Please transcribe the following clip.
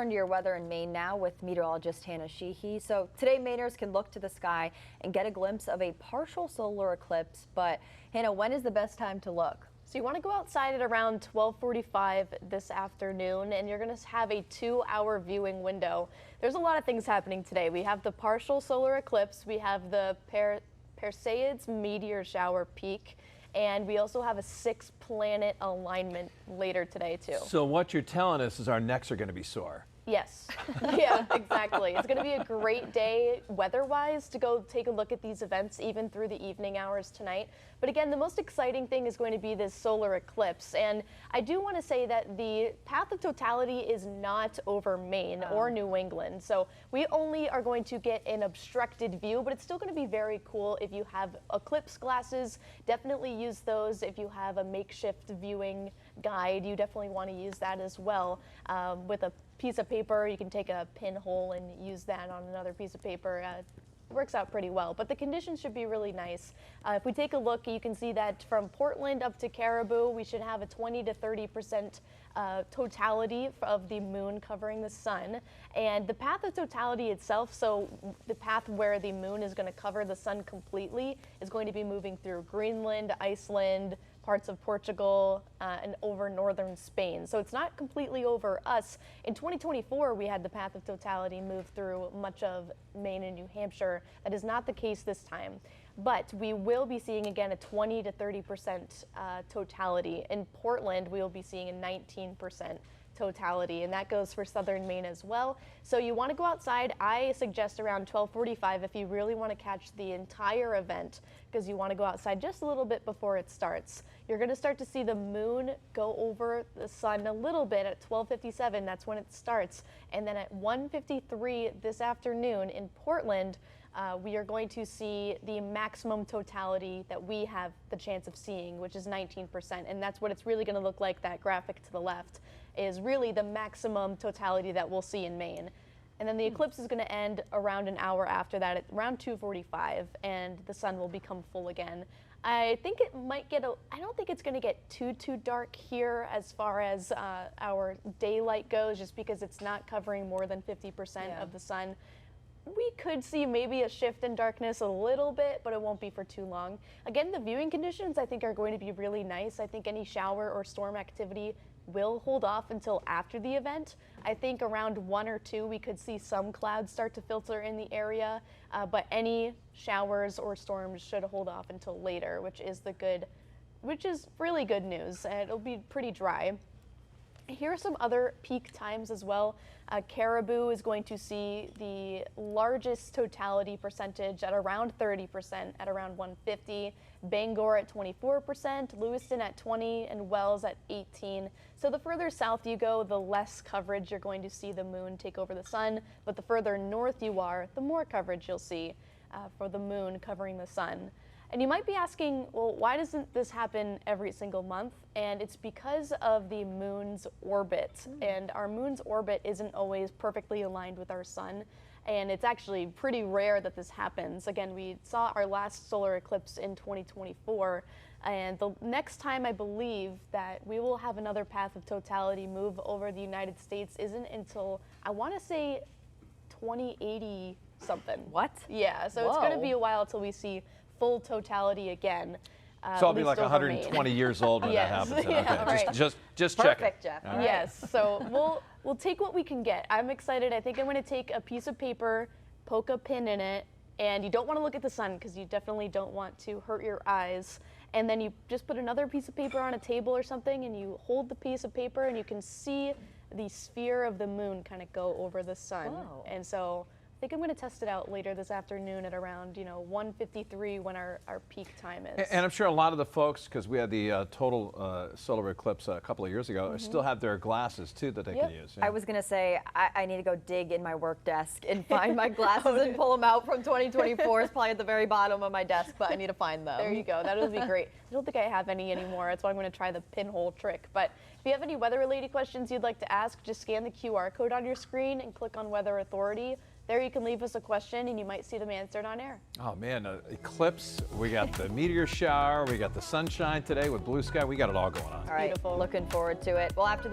turn to your weather in Maine now with meteorologist Hannah Sheehy. So today, Mainers can look to the sky and get a glimpse of a partial solar eclipse. But Hannah, when is the best time to look? So you want to go outside at around 12:45 this afternoon, and you're going to have a 2-hour viewing window. There's a lot of things happening today. We have the partial solar eclipse, we have the Perseids meteor shower peak, and we also have a 6-planet alignment later today too. So what you're telling us is our necks are going to be sore. Yes, yeah, exactly. It's going to be a great day weather-wise to go take a look at these events even through the evening hours tonight. But again, the most exciting thing is going to be this solar eclipse. And I do want to say that the path of totality is not over Maine or New England. So we only are going to get an obstructed view, but it's still going to be very cool if you have eclipse glasses. Definitely use those. If you have a makeshift viewing guide, you definitely want to use that as well. With a piece of paper, you can take a pinhole and use that on another piece of paper. It works out pretty well, but the conditions should be really nice. If we take a look, you can see that from Portland up to Caribou, we should have a 20 to 30% totality of the moon covering the sun. And the path of totality itself, so the path where the moon is going to cover the sun completely, is going to be moving through Greenland, Iceland, parts of Portugal, and over northern Spain. So it's not completely over us. In 2024, we had the path of totality move through much of Maine and New Hampshire. That is not the case this time. But we will be seeing, again, a 20 to 30% totality. In Portland, we will be seeing a 19% totality, and that goes for southern Maine as well. So you want to go outside. I suggest around 12:45 if you really want to catch the entire event, because you want to go outside just a little bit before it starts. You're going to start to see the moon go over the sun a little bit at 12:57. That's when it starts. And then at 1:53 this afternoon in Portland, we are going to see the maximum totality that we have the chance of seeing, which is 19%. And that's what it's really going to look like. That graphic to the left is really the maximum totality that we'll see in Maine. And then the eclipse is going to end around an hour after that at around 2:45, and the sun will become full again. I think it might get I don't think it's going to get too dark here as far as our daylight goes, just because it's not covering more than 50% of the sun. We could see maybe a shift in darkness a little bit, but it won't be for too long. Again, the viewing conditions I think are going to be really nice. I think any shower or storm activity will hold off until after the event. I think around 1 or 2 we could see some clouds start to filter in the area, but any showers or storms should hold off until later, which is really good news. And it'll be pretty dry. Here are some other peak times as well. Caribou is going to see the largest totality percentage at around 30% at around 1:50. Bangor at 24%, Lewiston at 20%, and Wells at 18%. So the further south you go, the less coverage you're going to see the moon take over the sun. But the further north you are, the more coverage you'll see for the moon covering the sun. And you might be asking, well, why doesn't this happen every single month? And it's because of the moon's orbit. And our moon's orbit isn't always perfectly aligned with our sun. And it's actually pretty rare that this happens. Again, we saw our last solar eclipse in 2024. And the next time I believe that we will have another path of totality move over the United States isn't until, I want to say, 2080 something. What? Yeah, so it's going to be a while till we see full totality again. So I'll be like 120 years old when that happens. Yeah, okay. right. Just checking. Perfect, Jeff. Right. Yes, so we'll take what we can get. I'm excited. I think I'm going to take a piece of paper, poke a pin in it, and you don't want to look at the sun because you definitely don't want to hurt your eyes. And then you just put another piece of paper on a table or something, and you hold the piece of paper, and you can see the sphere of the moon kind of go over the sun. Whoa. And so I think I'm going to test it out later this afternoon at around 1:53 when our peak time is. And I'm sure a lot of the folks, because we had the total solar eclipse a couple of years ago, still have their glasses too that they can use. Yeah. I was going to say, I need to go dig in my work desk and find my glasses and pull them out from 2024. It's probably at the very bottom of my desk, but I need to find them. There you go. That would be great. I don't think I have any anymore. That's why I'm going to try the pinhole trick. But if you have any weather-related questions you'd like to ask, just scan the QR code on your screen and click on Weather Authority. There you can leave us a question and you might see them answered on air. Oh man, eclipse, we got the meteor shower, we got the sunshine today with blue sky, we got it all going on. All right, Beautiful. Looking forward to it. Well, after the